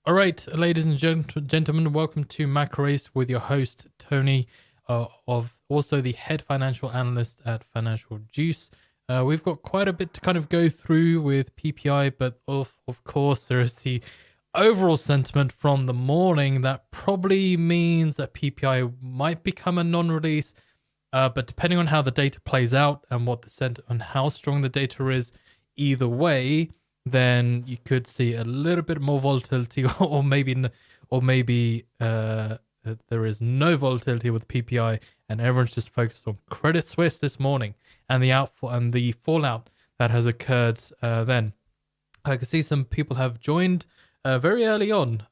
All right, ladies and gentlemen, welcome to MacroAce with your host, Tony, of also the head financial analyst at FinancialJuice. We've got quite a bit to kind of go through with PPI, but of course, there is the overall sentiment from the morning that probably means that PPI might become a non-release. But depending on how the data plays out and what and how strong the data is, either way, then you could see a little bit more volatility, or maybe there is no volatility with PPI, and everyone's just focused on Credit Suisse this morning and the fallout that has occurred. Then I can see some people have joined very early on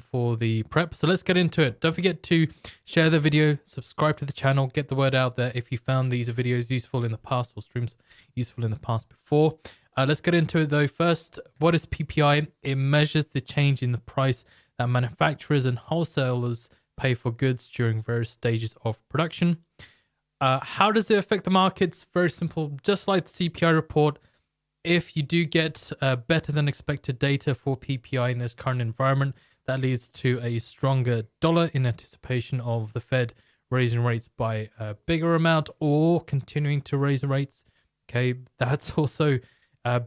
for the prep, so let's get into it. Don't forget to share the video, subscribe to the channel, get the word out there if you found these videos useful in the past or streams useful in the past before. Let's get into it though. First, what is PPI? It measures the change in the price that manufacturers and wholesalers pay for goods during various stages of production. How does it affect the markets? Very simple. Just like the CPI report, if you do get better than expected data for PPI in this current environment, that leads to a stronger dollar in anticipation of the Fed raising rates by a bigger amount or continuing to raise rates. Okay, that's also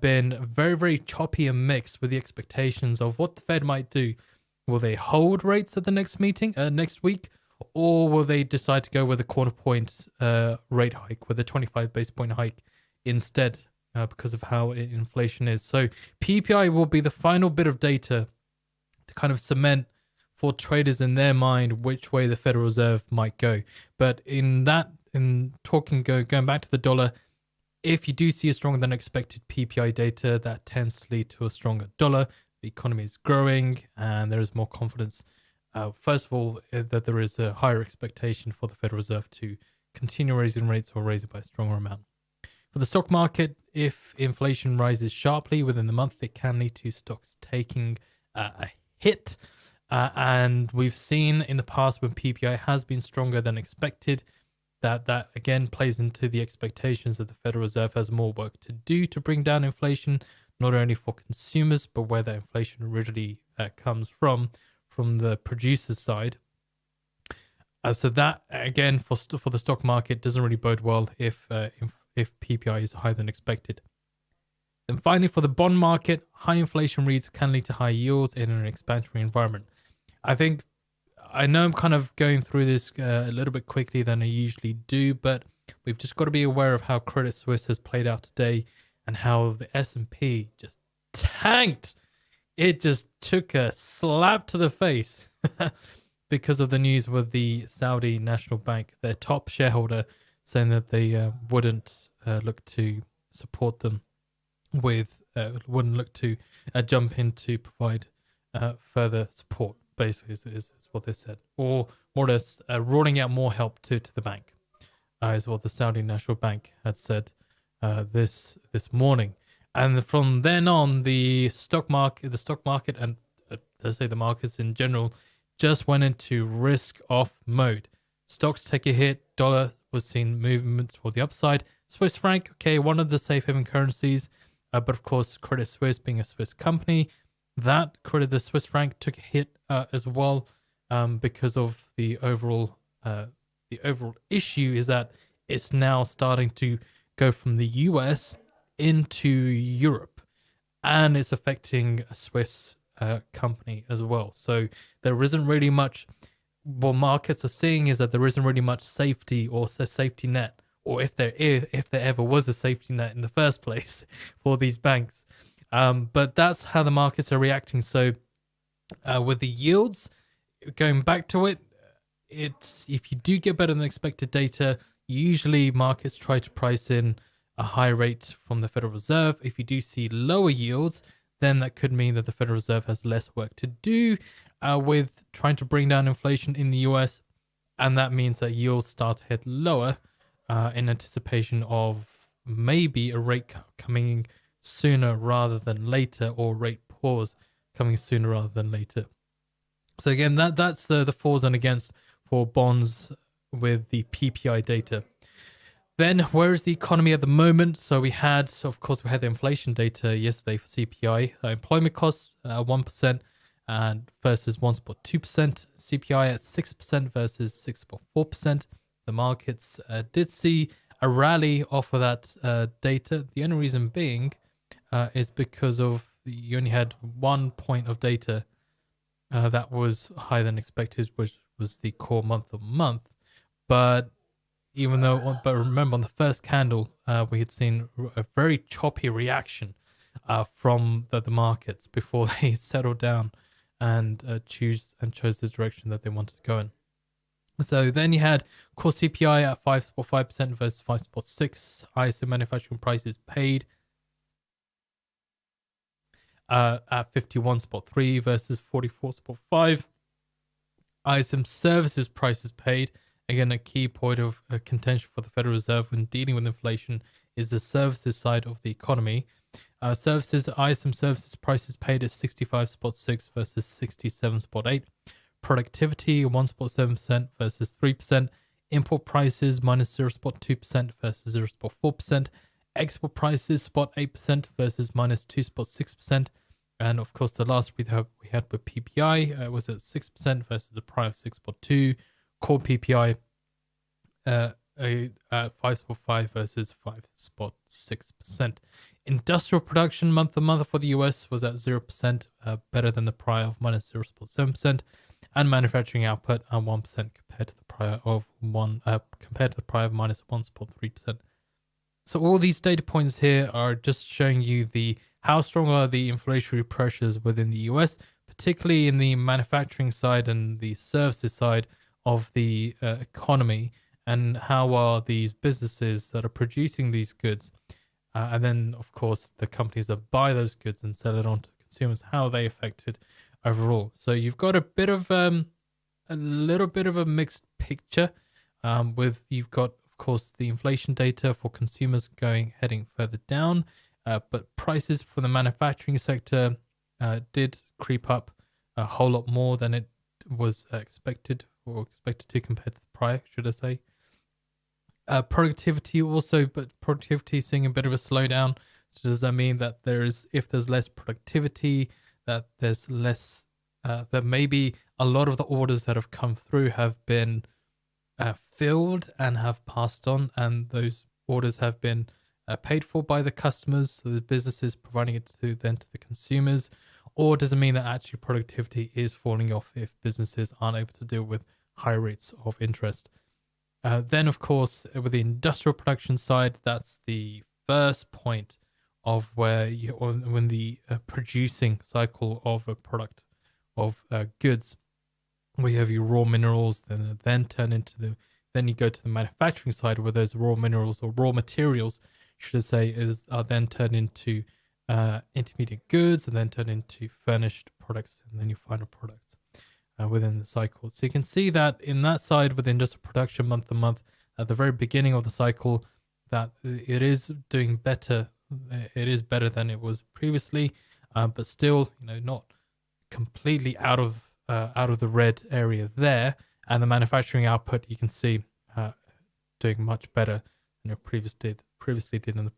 been very, very choppy and mixed with the expectations of what the Fed might do. Will they hold rates at the next meeting next week, or will they decide to go with a quarter point rate hike, with a 25 base point hike instead, because of how inflation is? So PPI will be the final bit of data to kind of cement for traders in their mind which way the Federal Reserve might go. But going back to the dollar, if you do see a stronger than expected PPI data, that tends to lead to a stronger dollar. The economy is growing and there is more confidence. First of all, that there is a higher expectation for the Federal Reserve to continue raising rates or raise it by a stronger amount. For the stock market, if inflation rises sharply within the month, it can lead to stocks taking a hit. And we've seen in the past when PPI has been stronger than expected, that again plays into the expectations that the Federal Reserve has more work to do to bring down inflation, not only for consumers, but where that inflation originally comes from the producer's side. So that, again, for the stock market, doesn't really bode well if PPI is higher than expected. And finally, for the bond market, high inflation reads can lead to high yields in an expansionary environment. I know I'm kind of going through this a little bit quickly than I usually do, but we've just got to be aware of how Credit Suisse has played out today and how the S&P just tanked. It just took a slap to the face because of the news with the Saudi National Bank, their top shareholder, saying that they wouldn't look to support them wouldn't look to jump in to provide further support, basically, is what they said. Or more or less rolling out more help to the bank, is what the Saudi National Bank had said this morning. And from then on, the stock market, and let's say the markets in general, just went into risk-off mode. Stocks take a hit. Dollar was seen movement toward the upside. Swiss franc, okay, one of the safe haven currencies, but of course, Credit Suisse being a Swiss company, the Swiss franc took a hit as well, because of the overall issue is that it's now starting to go from the US into Europe, and it's affecting a Swiss company as well. So there isn't really much. What markets are seeing is that there isn't really much safety or safety net, or if there ever was a safety net in the first place for these banks. But that's how the markets are reacting. So with the yields, going back to it, it's if you do get better than expected data, usually markets try to price in a high rate from the Federal Reserve. If you do see lower yields, then that could mean that the Federal Reserve has less work to do with trying to bring down inflation in the US. And that means that yields start to head lower in anticipation of maybe a rate cut coming sooner rather than later, or rate pause coming sooner rather than later. So again, that's the fors and against for bonds with the PPI data. Then where is the economy at the moment? So we had the inflation data yesterday for CPI. Employment costs 1%, and versus 1.2%, CPI at 6% versus 6.4%. The markets did see a rally off of that data. The only reason being is because of you only had 1 point of data that was higher than expected, which was the core month-on-month. But remember, on the first candle, we had seen a very choppy reaction from the markets before they settled down and chose the direction that they wanted to go in. So then you had core CPI at 5.5% versus 5.6%. ISM manufacturing prices paid at 51.3 versus 44.5. ISM services prices paid. Again, a key point of contention for the Federal Reserve when dealing with inflation is the services side of the economy. ISM services prices paid at 65.6 versus 67.8. Productivity 1.7% versus 3%. Import prices minus 0.2% versus 0.4%. Export prices 0.8% versus minus 2.6%. And of course, the last we had with PPI was at 6% versus the prior of 6.2%. Core PPI at 5.5 versus 5.6%. Industrial production month to month for the US was at 0%, better than the prior of minus 0.7%, and manufacturing output at 1% compared to the prior of minus 1.3%. So all these data points here are just showing you how strong are the inflationary pressures within the US, particularly in the manufacturing side and the services side of the economy, and how are these businesses that are producing these goods, and then of course the companies that buy those goods and sell it on to consumers, how are they affected overall. So you've got a little bit of a mixed picture. You've got of course the inflation data for consumers heading further down, but prices for the manufacturing sector did creep up a whole lot more than it was expected to compared to the prior, should I say. Productivity also, but productivity is seeing a bit of a slowdown. So does that mean that if there's less productivity, that there's less, that maybe a lot of the orders that have come through have been filled and have passed on, and those orders have been paid for by the customers, so the businesses providing it to the consumers? Or does it mean that actually productivity is falling off if businesses aren't able to deal with high rates of interest? Then, of course, with the industrial production side, that's the first point of when the producing cycle of a product of goods, where you have your raw minerals, then you go to the manufacturing side, where those raw minerals or raw materials, should I say, are then turned into intermediate goods, and then turn into finished products, and then your final products within the cycle. So you can see that in that side with industrial production month to month, at the very beginning of the cycle, that it is doing better. It is better than it was previously, but still, not completely out of the red area there. And the manufacturing output, you can see, doing much better than it previously did in the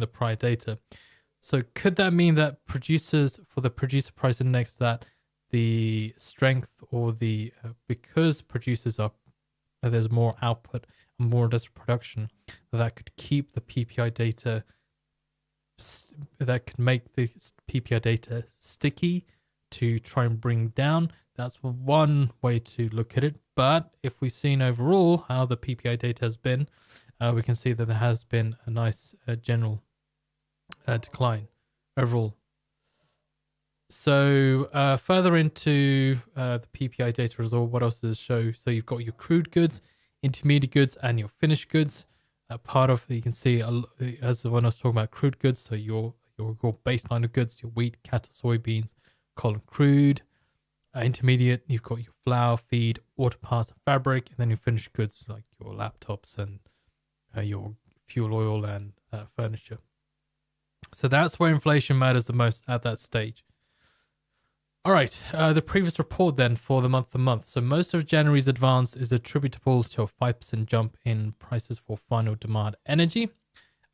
prior data. So could that mean that for the producer price index, that the strength or because producers there's more output and more industrial production, that could keep the PPI data, that could make the PPI data sticky to try and bring down? That's one way to look at it. But if we've seen overall how the PPI data has been, we can see that there has been a nice general decline overall. So further into the PPI data result, what else does it show? So you've got your crude goods, intermediate goods, and your finished goods. Part of, you can see, as when I was talking about crude goods, so your baseline of goods, your wheat, cattle, soybeans, column crude. Intermediate, you've got your flour, feed, auto parts, and fabric, and then your finished goods like your laptops and your fuel oil and furniture. So that's where inflation matters the most at that stage. All right, the previous report then for the month to month. So most of January's advance is attributable to a 5% jump in prices for final demand energy.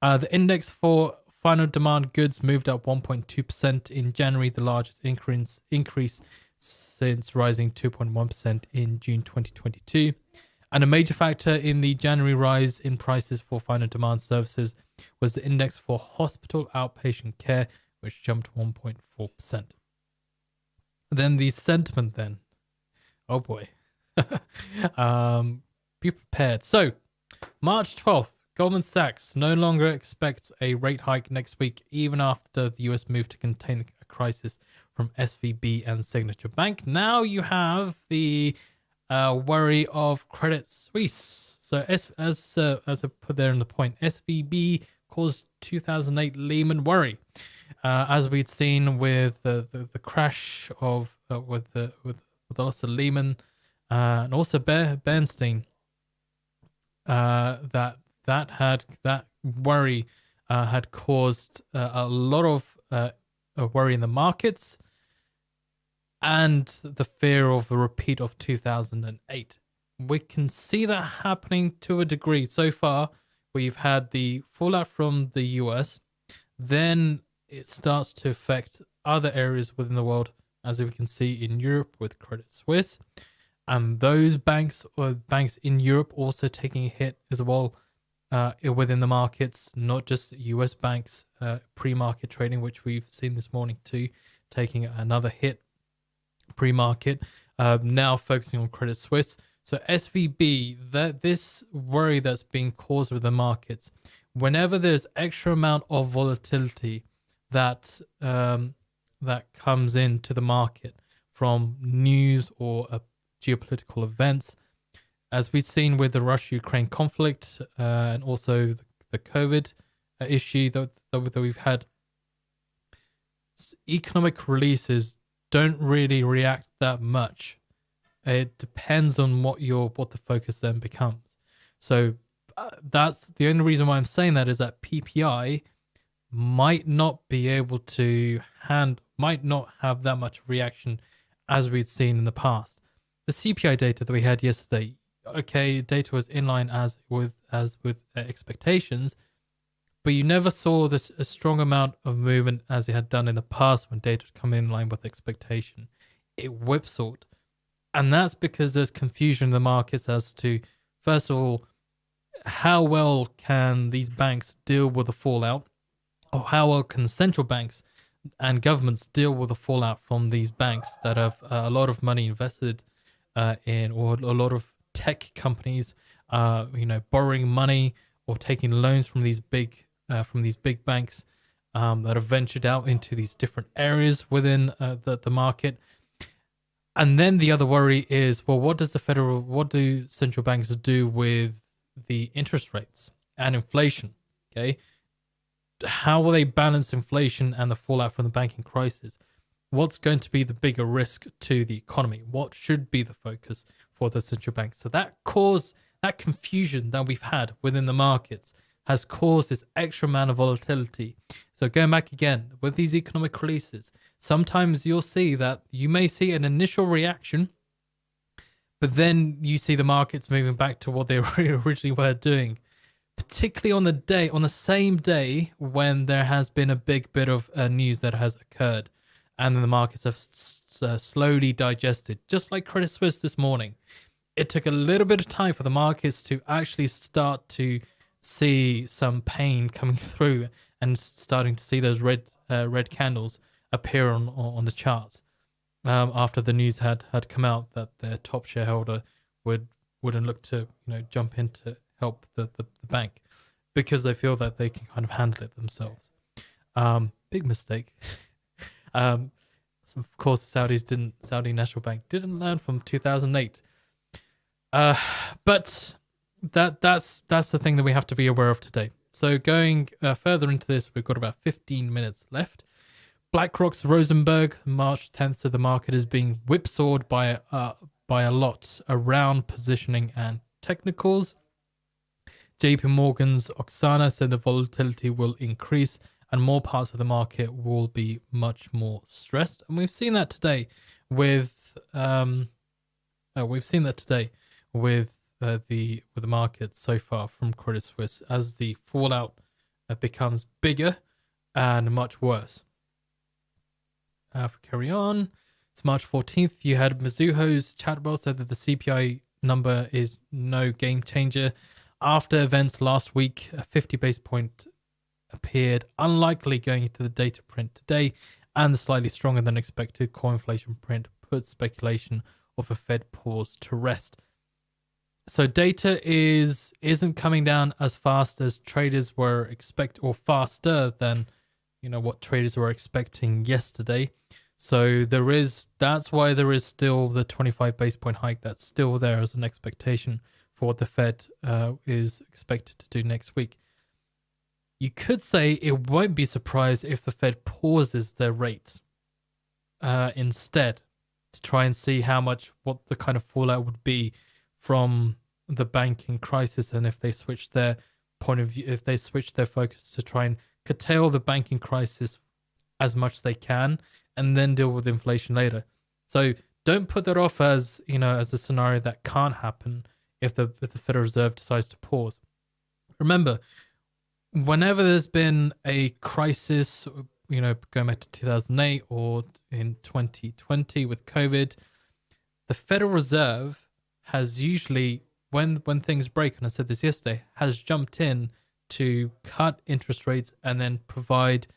The index for final demand goods moved up 1.2% in January, the largest increase since rising 2.1% in June 2022. And a major factor in the January rise in prices for final demand services was the index for hospital outpatient care, which jumped 1.4%. Then the sentiment then. Oh boy. Be prepared. So, March 12th, Goldman Sachs no longer expects a rate hike next week, even after the US moved to contain a crisis from SVB and Signature Bank. Now you have the worry of Credit Suisse. So as I put there in the point, SVB caused 2008 Lehman worry, as we'd seen with the crash of with the loss of Lehman, and also Bernstein. That worry had caused a lot of worry in the markets, and the fear of a repeat of 2008. We can see that happening to a degree so far. We've had the fallout from the US, then it starts to affect other areas within the world, as we can see in Europe with Credit Suisse, and those banks in Europe also taking a hit as well within the markets, not just US banks, pre-market trading, which we've seen this morning too, taking another hit pre-market, now focusing on Credit Suisse. So SVB, this worry that's being caused with the markets, whenever there's extra amount of volatility that comes into the market from news or geopolitical events, as we've seen with the Russia-Ukraine conflict, and also the COVID issue that we've had, economic releases don't really react that much. It depends on what the focus then becomes. So that's the only reason why I'm saying that, is that PPI might not be able to might not have that much reaction as we'd seen in the past. The CPI data that we had yesterday, okay, data was in line as with expectations, but you never saw a strong amount of movement as it had done in the past when data had come in line with expectation. It whipsawed. And that's because there's confusion in the markets as to, first of all, how well can these banks deal with the fallout, or how well can central banks and governments deal with the fallout from these banks that have a lot of money invested in, or a lot of tech companies, borrowing money or taking loans from these big banks that have ventured out into these different areas within the market. And then the other worry is, well, what do central banks do with the interest rates and inflation? Okay, how will they balance inflation and the fallout from the banking crisis? What's going to be the bigger risk to the economy? What should be the focus for the central bank? So that confusion that we've had within the markets has caused this extra amount of volatility. So going back again with these economic releases, sometimes you'll see that you may see an initial reaction, but then you see the markets moving back to what they originally were doing, particularly on the same day when there has been a big bit of news that has occurred, and then the markets have slowly digested, just like Credit Suisse this morning. It took a little bit of time for the markets to actually start to see some pain coming through and starting to see those red candles appear on the charts, after the news had come out that their top shareholder wouldn't look to jump in to help the bank, because they feel that they can kind of handle it themselves. Big mistake. So of course, Saudi National Bank didn't learn from 2008. But that's the thing that we have to be aware of today. So going further into this, we've got about 15 minutes left. BlackRock's Rosenberg, March 10th, so the market is being whipsawed by a lot around positioning and technicals. JP Morgan's Oksana said the volatility will increase and more parts of the market will be much more stressed. And we've seen that today with the market so far from Credit Suisse, as the fallout becomes bigger. and much worse. For carry on, it's March 14th. You had Mizuho's chatbot said that the CPI number is no game changer. After events last week, a 50 base point appeared unlikely going into the data print today, and the slightly stronger than expected core inflation print puts speculation of a Fed pause to rest. So data isn't coming down as fast as traders were or faster than what traders were expecting yesterday. So that's why there is still the 25 base point hike that's still there as an expectation for what the Fed is expected to do next week. You could say it won't be surprised if the Fed pauses their rate instead to try and see what the kind of fallout would be from the banking crisis, and if they switch their point of view, if they switch their focus to try and curtail the banking crisis as much as they can, and then deal with inflation later. So don't put that off as as a scenario that can't happen if the Federal Reserve decides to pause. Remember, whenever there's been a crisis, going back to 2008 or in 2020 with COVID, the Federal Reserve has usually, when things break, and I said this yesterday, has jumped in to cut interest rates and then provide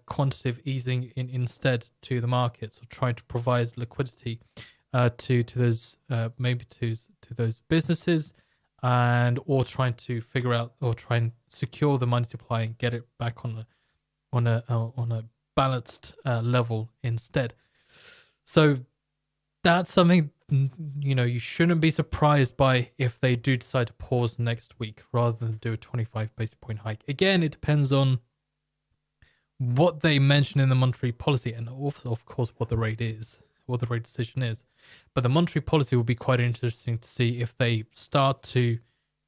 quantitative easing instead to the markets, or trying to provide liquidity to those to those businesses, or trying to figure out or try and secure the money supply and get it back on a balanced level instead. So that's something you shouldn't be surprised by if they do decide to pause next week rather than do a 25 basis point hike. Again, it depends on what they mention in the monetary policy, and also, of course, what the rate decision is. But the monetary policy will be quite interesting to see if they start to,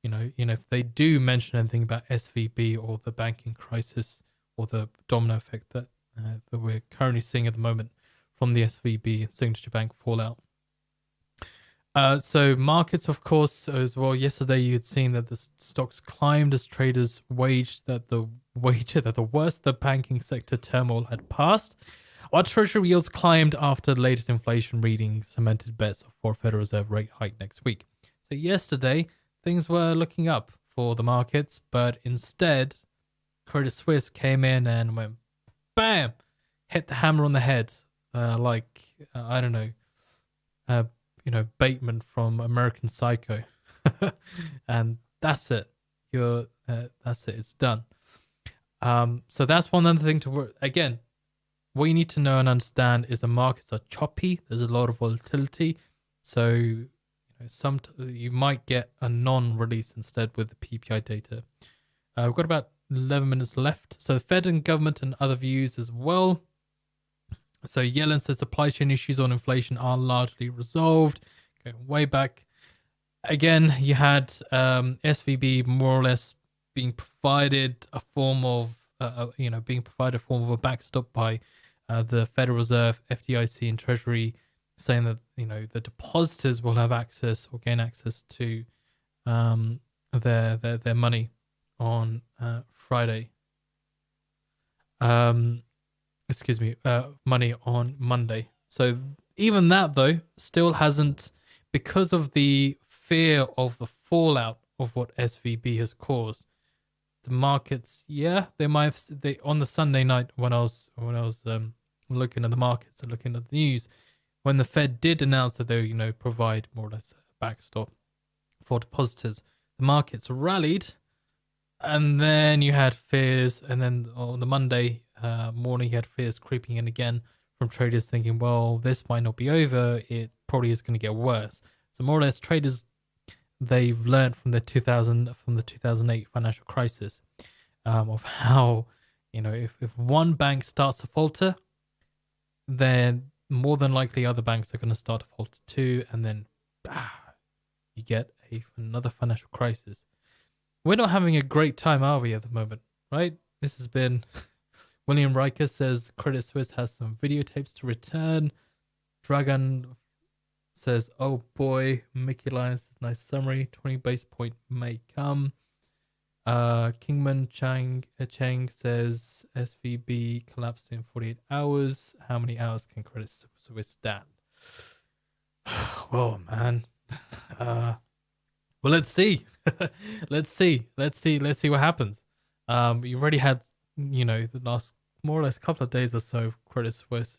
if they do mention anything about SVB or the banking crisis or the domino effect that we're currently seeing at the moment from the SVB and Signature Bank fallout. So markets, of course, as well. Yesterday, you had seen that the stocks climbed as traders waged that the worst the banking sector turmoil had passed. While Treasury yields climbed after the latest inflation reading cemented bets for a Federal Reserve rate hike next week. So yesterday, things were looking up for the markets, but instead, Credit Suisse came in and went, bam, hit the hammer on the head, I don't know, Bateman from American Psycho, and that's it. That's it. It's done. So that's one other thing to work. Again, what you need to know and understand is the markets are choppy. There's a lot of volatility, so you might get a non-release instead with the PPI data. We've got about 11 minutes left. So the Fed and government and other views as well. So Yellen says supply chain issues on inflation are largely resolved. Going way back. Again, you had SVB more or less being provided a form of, a backstop by the Federal Reserve, FDIC, and Treasury, saying that the depositors will have access or gain access to their money on Friday. Money on Monday. So even that, though, still hasn't, because of the fear of the fallout of what SVB has caused. The markets, they might have. On the Sunday night when I was looking at the markets and looking at the news, when the Fed did announce that they provide more or less a backstop for depositors, the markets rallied, and then you had fears, and then on the Monday morning you had fears creeping in again from traders thinking, well, this might not be over, it probably is going to get worse. So more or less traders, they've learned from the 2008 financial crisis of how if one bank starts to falter, then more than likely other banks are going to start to falter too, and then you get another financial crisis. We're not having a great time, are we, at the moment, right? This has been William Riker says Credit Suisse has some videotapes to return. Dragon says, oh boy. Mickey Lyons, nice summary. 20 base point may come. Kingman Chang says SVB collapsed in 48 hours. How many hours can Credit Suisse stand? Well, man. Well, let's see. Let's see what happens. You've already had, the last more or less couple of days or so of Credit Suisse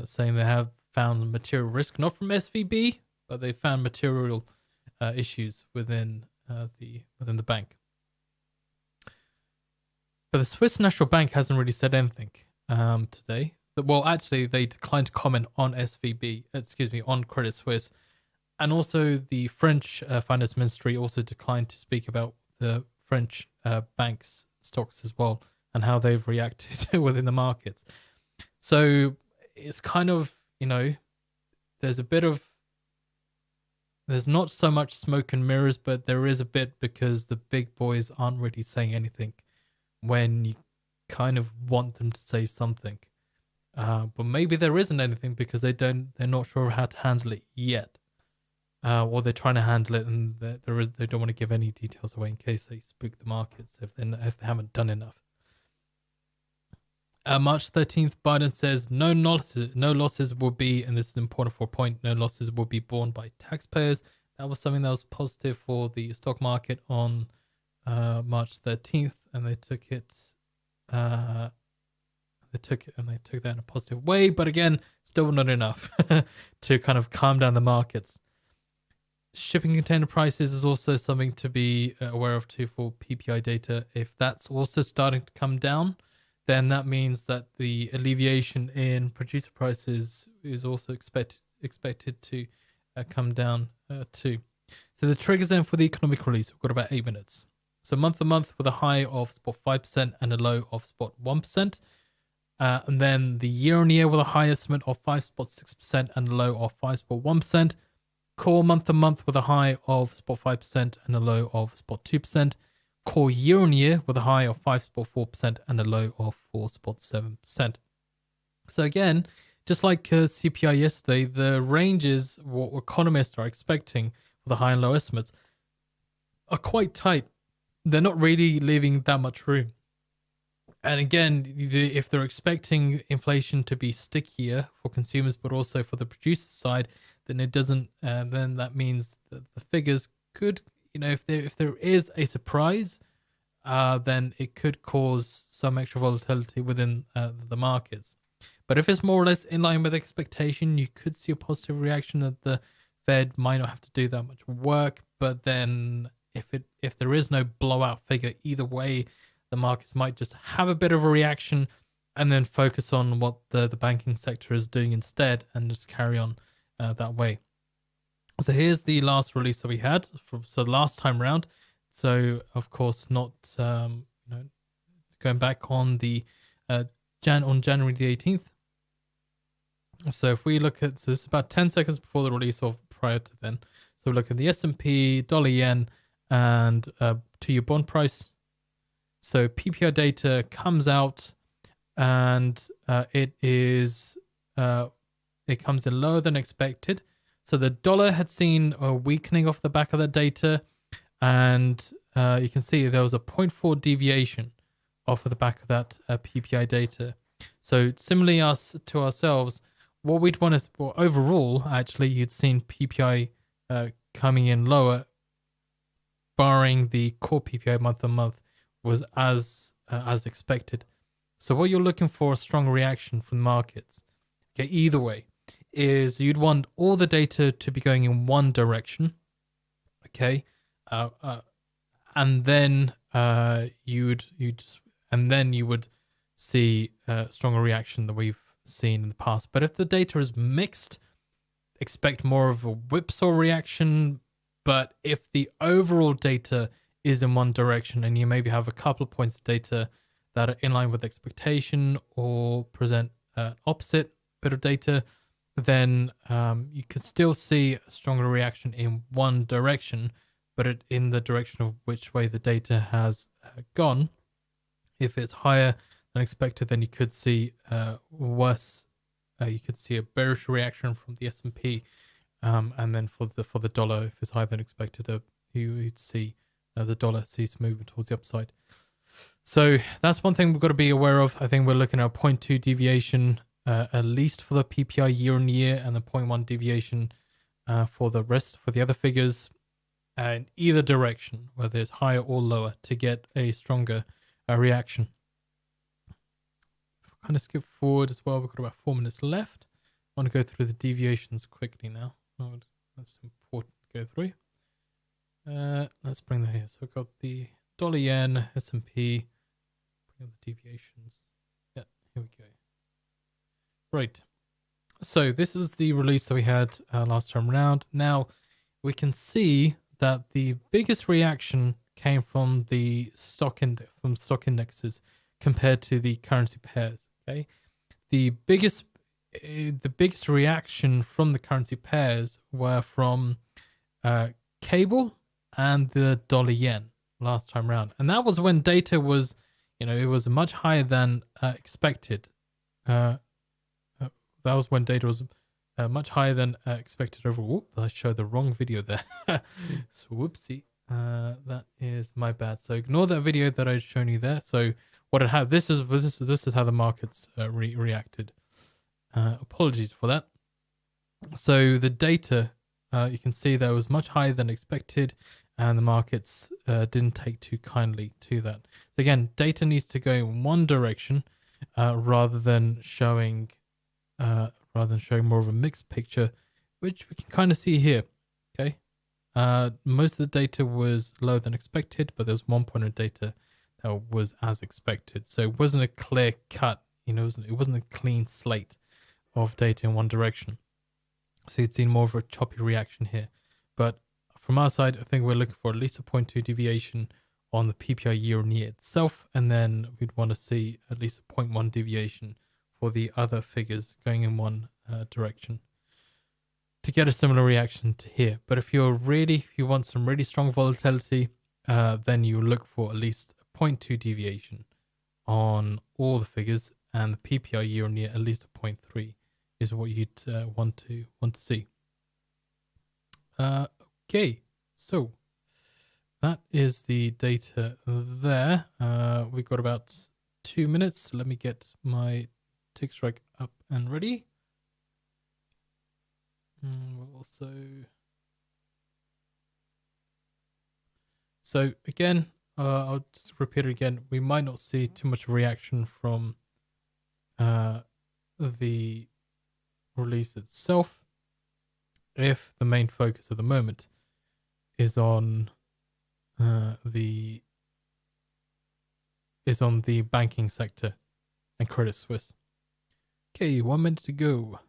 saying they have found material risk, not from SVB, but they found material issues within the bank. But the Swiss National Bank hasn't really said anything today. Well, actually, they declined to comment on on Credit Suisse. And also the French Finance Ministry also declined to speak about the French banks' stocks as well and how they've reacted within the markets. So it's kind of, there's not so much smoke and mirrors, but there is a bit because the big boys aren't really saying anything when you kind of want them to say something. But maybe there isn't anything because they're not sure how to handle it yet. Or they're trying to handle it and they don't want to give any details away in case they spook the markets if they haven't done enough. March 13th, Biden says no losses will be, and this is important for a point, no losses will be borne by taxpayers. That was something that was positive for the stock market on March 13th, and they took it that in a positive way, but again, still not enough to kind of calm down the markets. Shipping container prices is also something to be aware of too for PPI data. If that's also starting to come down, then that means that the alleviation in producer prices is also expected to come down too. So the triggers then for the economic release, we've got about 8 minutes. So month to month with a high of spot 5% and a low of spot 1%. And then the year on year with a high estimate of 5.6% and a low of 5.1%. Core month to month with a high of spot 5% and a low of spot 2%. Core year on year with a high of 5.4% and a low of 4.7%. So again, just like CPI yesterday, the ranges what economists are expecting for the high and low estimates are quite tight. They're not really leaving that much room. And again, if they're expecting inflation to be stickier for consumers, but also for the producer side, then it doesn't. Then that means that the figures could, if there is a surprise, then it could cause some extra volatility within the markets. But if it's more or less in line with expectation, you could see a positive reaction that the Fed might not have to do that much work. But then, if there is no blowout figure either way, the markets might just have a bit of a reaction and then focus on what the banking sector is doing instead and just carry on that way. So here's the last release that we had. So last time round. So of course not going back on the January the 18th. So if we look at, so this is about 10 seconds before the release of prior to then. So we look at the S&P, dollar yen, and 2-year bond price. So PPI data comes out and it comes in lower than expected. So the dollar had seen a weakening off the back of that data, and you can see there was a 0.4 deviation off of the back of that PPI data. So similarly to ourselves, what we'd want to, well, overall, actually, you'd seen PPI coming in lower, barring the core PPI month on month was as expected. So what you're looking for, a strong reaction from the markets, okay, either way, is you'd want all the data to be going in one direction, okay, and then you would see a stronger reaction that we've seen in the past. But if the data is mixed, expect more of a whipsaw reaction. But if the overall data is in one direction and you maybe have a couple of points of data that are in line with expectation or present opposite bit of data, then you could still see a stronger reaction in one direction, but in the direction of which way the data has gone. If it's higher than expected, then you could see worse. You could see a bearish reaction from the S&P, and then for the dollar, if it's higher than expected, you'd see the dollar cease movement towards the upside. So that's one thing we've got to be aware of. I think we're looking at a 0.2 deviation at least for the PPI year on year, and the 0.1 deviation for the rest, for the other figures, in either direction, whether it's higher or lower, to get a stronger reaction. Kind of skip forward as well. We've got about 4 minutes left. I want to go through the deviations quickly now. Oh, that's important to go through. Let's bring that here. So we've got the dollar yen, S&P, bring up the deviations. Yeah, here we go. Right. So this was the release that we had last time around. Now we can see that the biggest reaction came from the stock indexes compared to the currency pairs. Okay, the biggest reaction from the currency pairs were from cable and the dollar yen last time around, and that was when data was, it was much higher than expected. That was when data was much higher than expected overall. I showed the wrong video there. So whoopsie. That is my bad. So ignore that video that I'd shown you there. So what it had, this is how the markets reacted. Apologies for that. So the data, you can see that it was much higher than expected, and the markets didn't take too kindly to that. So again, data needs to go in one direction rather than showing more of a mixed picture, which we can kind of see here. Okay, most of the data was lower than expected, but there's one point of data that was as expected. So it wasn't a clear cut, it wasn't a clean slate of data in one direction. So you'd seen more of a choppy reaction here. But from our side, I think we're looking for at least a 0.2 deviation on the PPI year on year itself, and then we'd want to see at least a 0.1 deviation for the other figures going in one direction to get a similar reaction to here. But if you want some really strong volatility, then you look for at least a 0.2 deviation on all the figures, and the PPI year on year at least a 0.3 is what you'd want to see. Okay, so that is the data there. We've got about 2 minutes. Let me get my TICKSTRIKE up and ready. So again, I'll just repeat it again. We might not see too much reaction from the release itself if the main focus at the moment is on the banking sector and Credit Suisse. Okay, 1 minute to go.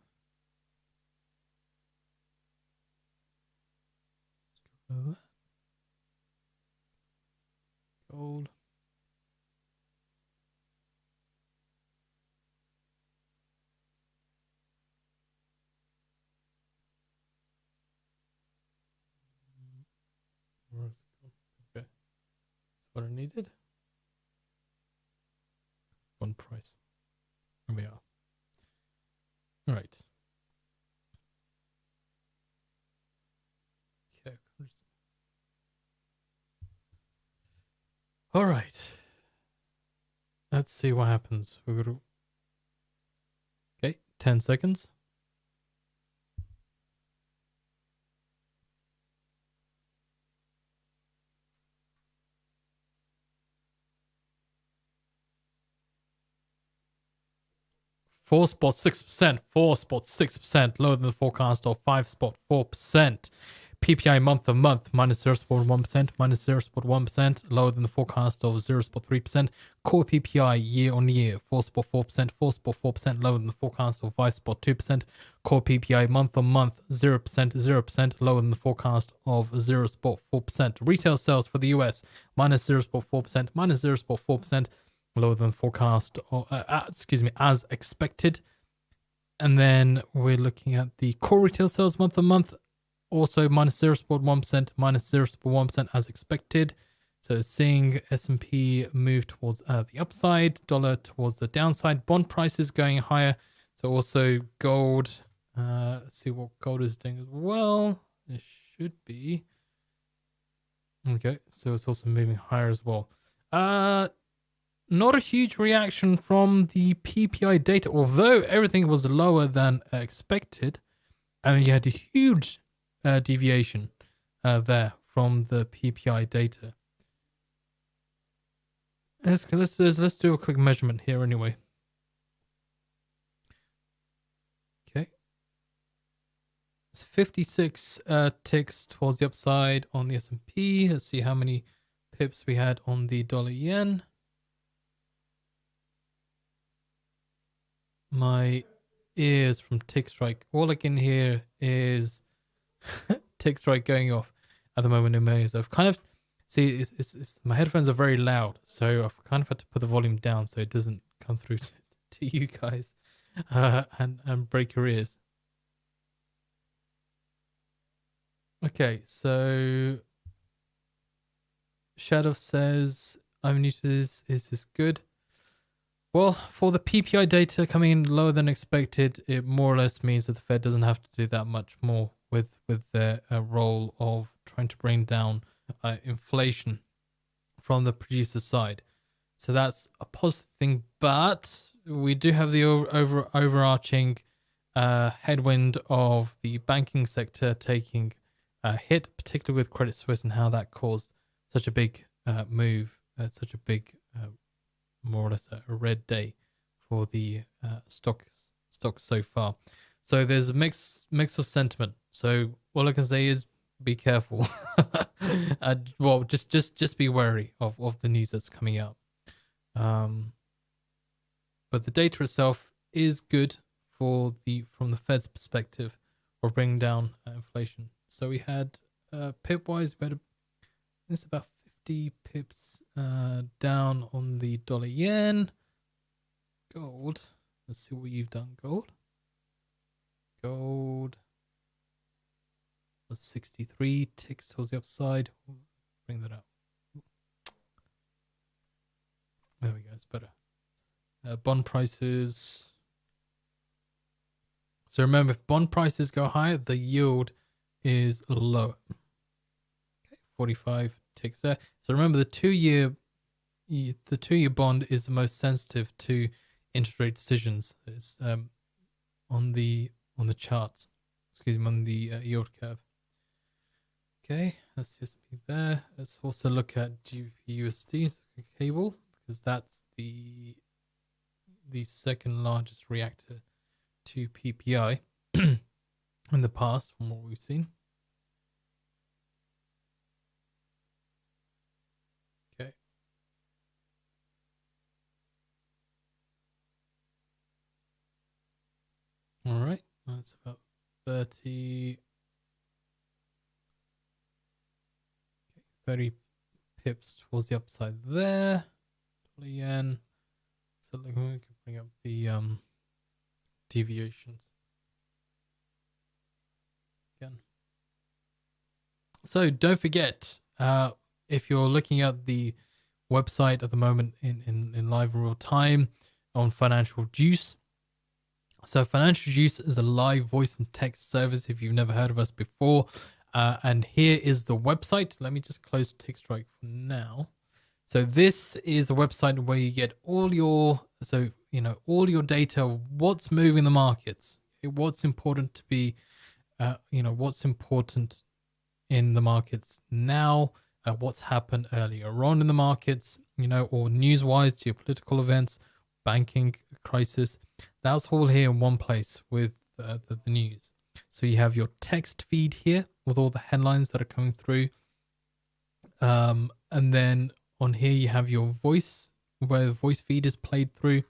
Gold. Where is it? Okay, that's what I needed. One price. Here we are. All right. Okay. All right. Let's see what happens. We're going to. Okay, 10 seconds. Four spot 6%, 4.6% lower than the forecast of 5.4%. PPI month of month minus 0.1%, minus 0.1% lower than the forecast of 0.3%. Core PPI year on year 4.4%, 4.4% lower than the forecast of 5.2%. Core PPI month on month 0%, 0% lower than the forecast of 0.4%. Retail sales for the US minus 0.4%, minus 0.4%. Lower than forecast, as expected. And then we're looking at the core retail sales month on month, also minus 0.1%, minus 0.1% as expected. So seeing S&P move towards the upside, dollar towards the downside, bond prices going higher. So also gold, let's see what gold is doing as well. It should be. Okay, so it's also moving higher as well. not a huge reaction from the PPI data, although everything was lower than expected, and you had a huge deviation there from the PPI data. Let's do a quick measurement here anyway. Okay, it's 56 ticks towards the upside on the S&P. Let's see how many pips we had on the dollar yen. My ears from TICKSTRIKE. All I can hear is TICKSTRIKE going off at the moment in my ears. I've kind of it's my headphones are very loud, so I've kind of had to put the volume down so it doesn't come through to you guys and break your ears. Okay, so Shadow says, I'm new to this. Is this good? Well, for the PPI data coming in lower than expected, it more or less means that the Fed doesn't have to do that much more with their role of trying to bring down inflation from the producer side. So that's a positive thing, but we do have the overarching headwind of the banking sector taking a hit, particularly with Credit Suisse and how that caused such a big move, such a big more or less a red day for the stocks so far. So there's a mix of sentiment. So all I can say is be careful. Well, just be wary of the news that's coming out. But the data itself is good from the Fed's perspective of bringing down inflation. So we had pip wise, we had it's about 50 pips down on the dollar yen. Gold. Let's see what you've done, gold. Gold. Plus 63 ticks towards the upside. Bring that up. There we go. It's better. Bond prices. So remember, if bond prices go higher, the yield is lower. Okay, 45 ticks there. So remember, the two-year bond is the most sensitive to interest rate decisions. It's on the charts. Excuse me, on the yield curve. Okay, let's just be there. Let's also look at GBP/USD cable, because that's the second largest reactor to PPI in the past from what we've seen. Okay. All right, that's about 30. 30 pips towards the upside there. Dollar yen. So we can bring up the deviations again. So don't forget, if you're looking at the website at the moment in live real time on FinancialJuice. So FinancialJuice is a live voice and text service if you've never heard of us before. And here is the website. Let me just close TICKSTRIKE for now. So this is a website where you get all your data of what's moving the markets, what's important to be, what's important in the markets now, what's happened earlier on in the markets, or news-wise, geopolitical events, banking crisis. That's all here in one place with the news. So you have your text feed here with all the headlines that are coming through. And then on here you have your voice, where the voice feed is played through.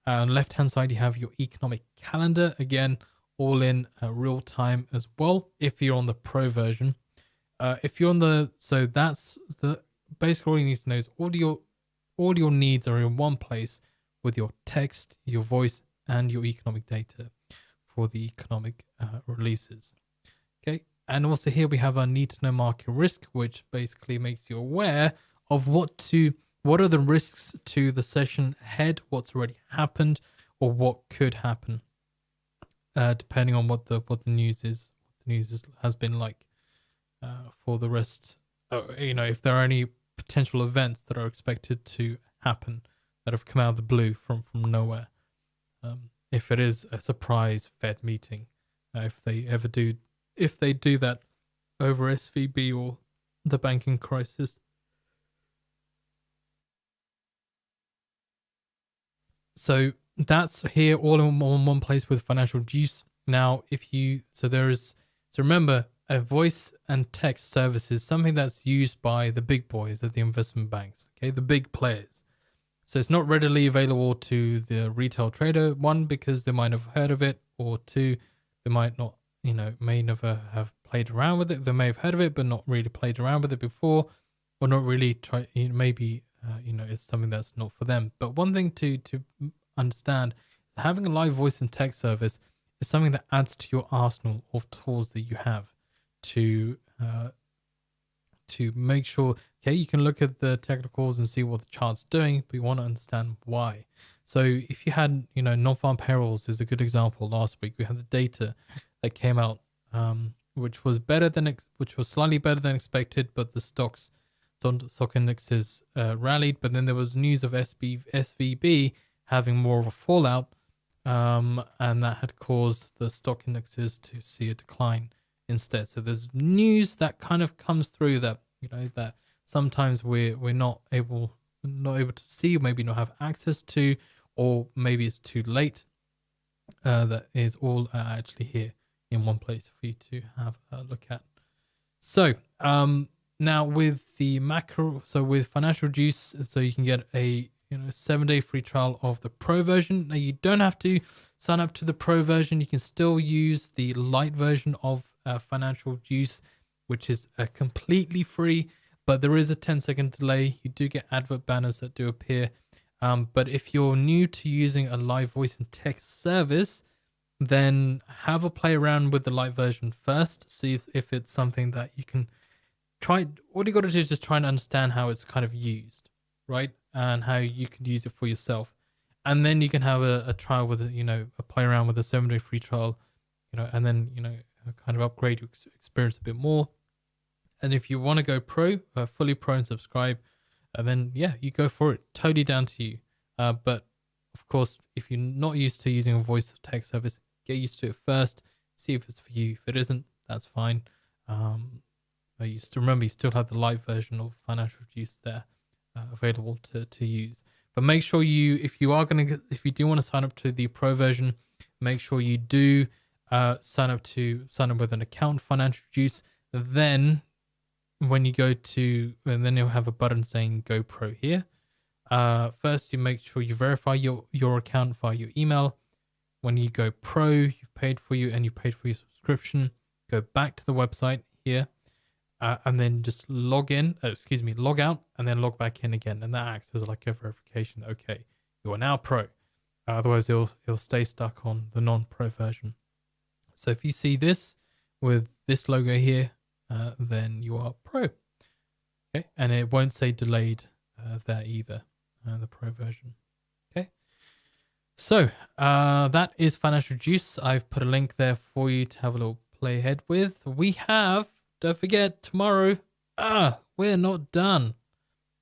On the left-hand side, you have your economic calendar. Again, all in real time as well, if you're on the pro version. If you're on so that's basically all you need to know is all your needs are in one place with your text, your voice, and your economic data for the economic releases. Okay, and also here we have our need to know market risk, which basically makes you aware of what are the risks to the session ahead, what's already happened, or what could happen, depending on what the news is. What the news has been like for the rest. If there are any potential events that are expected to happen that have come out of the blue from nowhere. If it is a surprise Fed meeting, if they do that over SVB or the banking crisis. So that's here all in one place with FinancialJuice. Now, remember, a voice and text service is something that's used by the big boys at the investment banks, okay, the big players. So it's not readily available to the retail trader, one, because they might have heard of it, or two, they might not, may never have played around with it. They may have heard of it, but not really played around with it before, or not really try, maybe, it's something that's not for them. But one thing to understand is having a live voice and text service is something that adds to your arsenal of tools that you have to make sure, okay, you can look at the technicals and see what the chart's doing, but you want to understand why. So if you had, non-farm payrolls is a good example. Last week we had the data that came out, which was slightly better than expected, but the stock indexes rallied. But then there was news of SVB having more of a fallout, and that had caused the stock indexes to see a decline instead. So there's news that kind of comes through that that sometimes we're not able to see, maybe not have access to, or maybe it's too late. That is all actually here in one place for you to have a look at. So now with the with FinancialJuice, so you can get a 7-day free trial of the pro version. Now you don't have to sign up to the pro version. You can still use the light version of FinancialJuice, which is completely free, but there is a 10-second delay. You do get advert banners that do appear. But if you're new to using a live voice and text service, then have a play around with the light version first. See if it's something that you can try. What you got to do is just try and understand how it's kind of used, right? And how you can use it for yourself. And then you can have a trial with a play around with a 7-day free trial, and then, kind of upgrade your experience a bit more. And if you want to go pro, fully pro and subscribe, then yeah, you go for it. Totally down to you. But of course, if you're not used to using a voice or text service, get used to it first. See if it's for you. If it isn't, that's fine. But you still have the live version of FinancialJuice there available to use. But make sure if you do want to sign up to the pro version, make sure you do sign up with an account, FinancialJuice. Then when you and then you'll have a button saying Go Pro here. First, you make sure you verify your account via your email. When you go pro, you've paid for your subscription. Go back to the website here, and then just log out, and then log back in again, and that acts as like a verification. Okay, you are now pro. Otherwise, it'll stay stuck on the non-pro version. So if you see this with this logo here, then you are pro. Okay, and it won't say delayed there either, the pro version. Okay, so that is FinancialJuice. I've put a link there for you to have a little play ahead with. We have, don't forget, tomorrow, we're not done.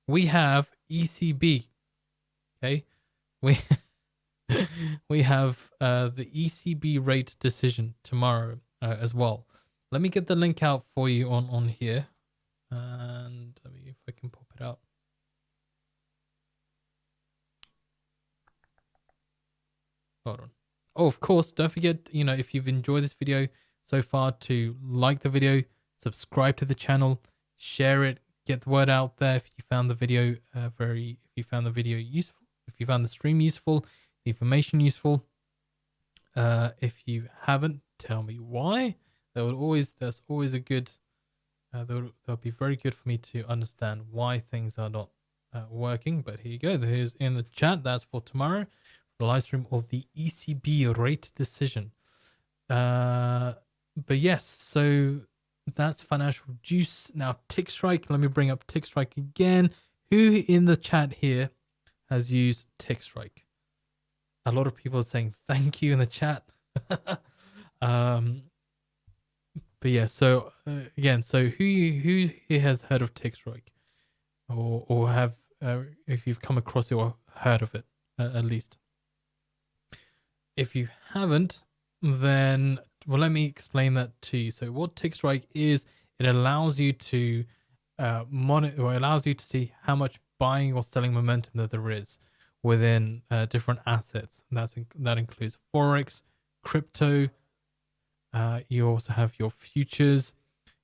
We have ECB. Okay, we have the ECB rate decision tomorrow as well. Let me get the link out for you on here, and let me, if I can pop it out. Hold on. Oh, of course, don't forget, if you've enjoyed this video so far, to like the video, subscribe to the channel, share it, get the word out there. If you found the video useful, if you found the stream useful, the information useful. If you haven't, tell me why. That'll be very good for me to understand why things are not working. But here you go. Here's in the chat. That's for tomorrow, the live stream of the ECB rate decision. But yes, so that's FinancialJuice. Now TICKSTRIKE. Let me bring up TICKSTRIKE again. Who in the chat here has used TICKSTRIKE? A lot of people are saying thank you in the chat. But yeah, so again, so who here has heard of TICKSTRIKE, or have if you've come across it or heard of it, at least. If you haven't, then, well, let me explain that to you. So what TICKSTRIKE is, it allows you to monitor, or allows you to see how much buying or selling momentum that there is within different assets. That includes Forex, crypto. You also have your futures,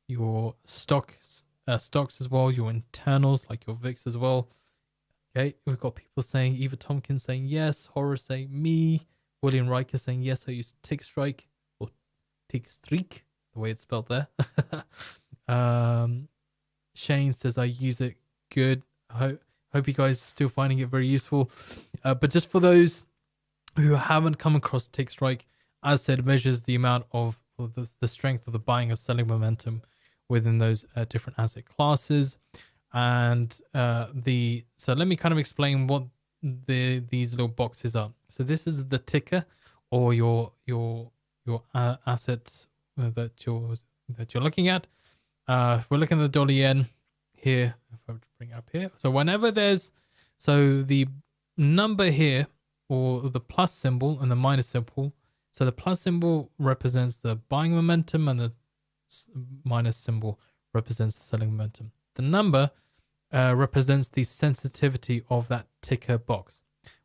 your stocks as well, your internals like your VIX as well. Okay, we've got people saying, Eva Tompkins saying yes, Horace saying me, William Riker saying yes, I use TICKSTRIKE or TICKSTRIKE, the way it's spelled there. Shane says I use it. Good. I hope you guys are still finding it very useful. But just for those who haven't come across TICKSTRIKE, as said, measures the amount of the strength of the buying or selling momentum within those different asset classes. And so let me kind of explain what these little boxes are. So this is the ticker, or your assets that you're looking at. If we're looking at the dollar yen here, if I were to bring it up here, so whenever so the number here, or the plus symbol and the minus symbol. So the plus symbol represents the buying momentum, and the minus symbol represents the selling momentum. The number represents the sensitivity of that ticker box.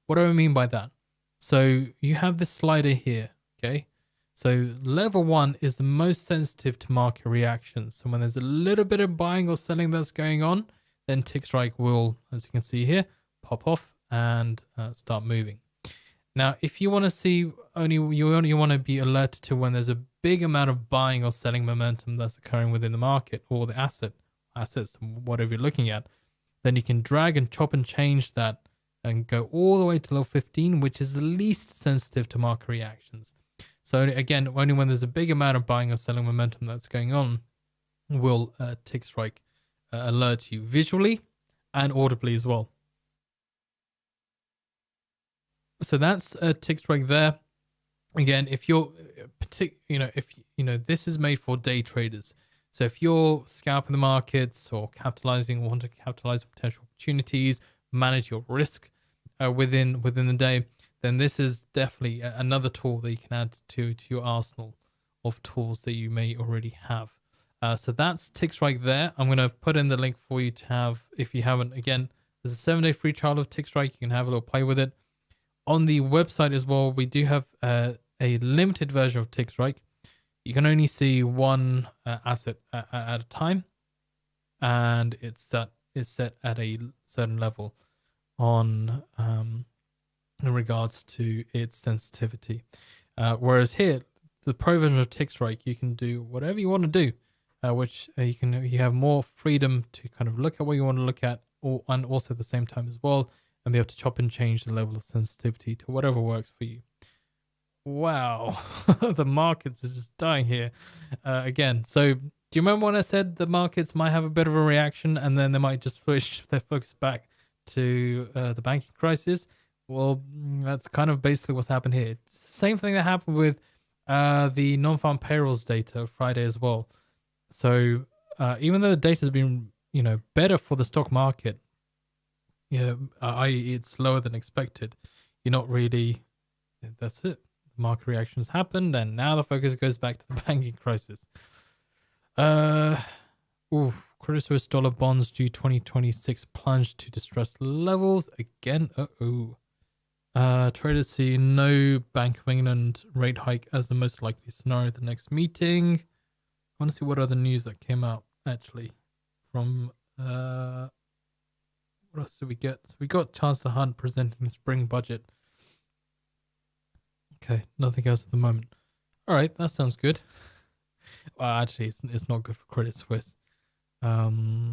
What do I mean by that? So you have this slider here, okay? So level 1 is the most sensitive to market reactions. So when there's a little bit of buying or selling that's going on, then TICKSTRIKE will, as you can see here, pop off and start moving. Now, if you want to see you only want to be alerted to when there's a big amount of buying or selling momentum that's occurring within the market, or the assets, whatever you're looking at, then you can drag and chop and change that and go all the way to level 15, which is the least sensitive to market reactions. So again, only when there's a big amount of buying or selling momentum that's going on will TICKSTRIKE alert you visually and audibly as well. So that's TICKSTRIKE there. Again, if you're this is made for day traders. So if you're scalping the markets or want to capitalize on potential opportunities, manage your risk within the day, then this is definitely another tool that you can add to your arsenal of tools that you may already have. So that's TICKSTRIKE there. I'm going to put in the link for you to have, if you haven't. Again, there's a 7-day free trial of TICKSTRIKE. You can have a little play with it. On the website as well, we do have a limited version of TICKSTRIKE. You can only see one asset at a time, and it's set at a certain level on in regards to its sensitivity. Whereas here, the pro version of TICKSTRIKE, you can do whatever you want to do, which you have more freedom to kind of look at what you want to look at, and also at the same time as well, and be able to chop and change the level of sensitivity to whatever works for you. Wow, the markets is just dying here again. So do you remember when I said the markets might have a bit of a reaction and then they might just switch their focus back to the banking crisis? Well, that's kind of basically what's happened here. It's the same thing that happened with the non-farm payrolls data Friday as well. So even though the data has been better for the stock market, i.e. it's lower than expected, you're not really, that's it. Market reactions happened, and now the focus goes back to the banking crisis. Credit Suisse dollar bonds due 2026 plunged to distressed levels again. Traders see no Bank of England rate hike as the most likely scenario at the next meeting. I want to see what other news that came out actually from what else did we get? So we got Chancellor Hunt presenting the spring budget. Okay, nothing else at the moment. All right, that sounds good. Well, actually, it's not good for Credit Suisse. Okay.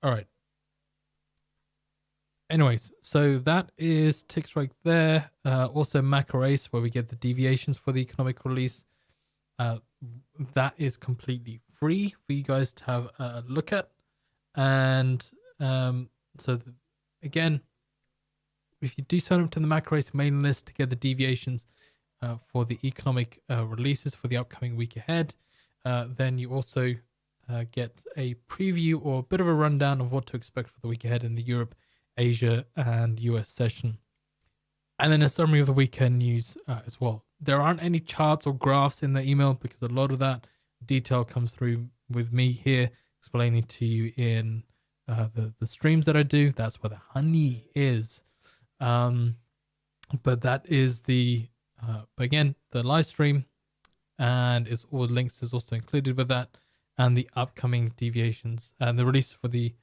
All right. Anyways, so that is TICKSTRIKE there. Also MacroAce, where we get the deviations for the economic release. That is completely free for you guys to have a look at. And again, if you do sign up to the MacroAce mailing list to get the deviations for the economic releases for the upcoming week ahead, then you also get a preview or a bit of a rundown of what to expect for the week ahead in the Europe, Asia, and US session. And then a summary of the weekend news as well. There aren't any charts or graphs in the email because a lot of that detail comes through with me here explaining to you in the streams that I do. That's where the honey is. But that is the again, the live stream, and it's all links is also included with that, and the upcoming deviations and the release for the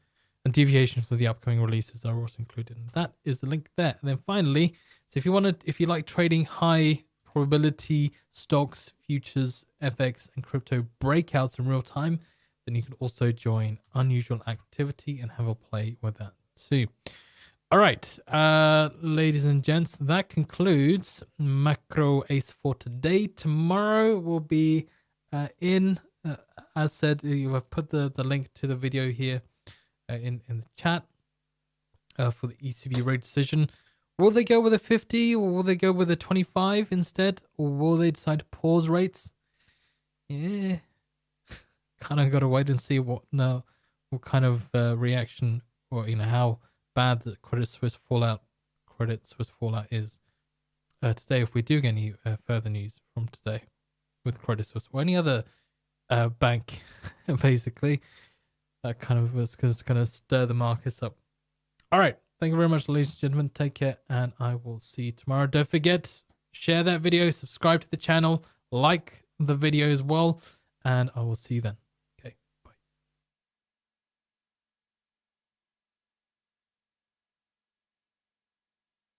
deviations for the upcoming releases are also included. And that is the link there. And then finally, so if you like trading high probability stocks, futures, FX, and crypto breakouts in real time, then you can also join Unusual Activity and have a play with that too. All right, ladies and gents, that concludes MacroAce for today. Tomorrow will be as said, you have put the link to the video here in the chat for the ECB rate decision. Will they go with a 50 or will they go with a 25 instead? Or will they decide to pause rates? Yeah, kind of got to wait and see what kind of reaction, or how bad the Credit Suisse fallout is today, if we do get any further news from today with Credit Suisse or any other bank, basically. That kind of is going to stir the markets up. All right. Thank you very much, ladies and gentlemen. Take care, and I will see you tomorrow. Don't forget, share that video, subscribe to the channel, like the video as well, and I will see you then.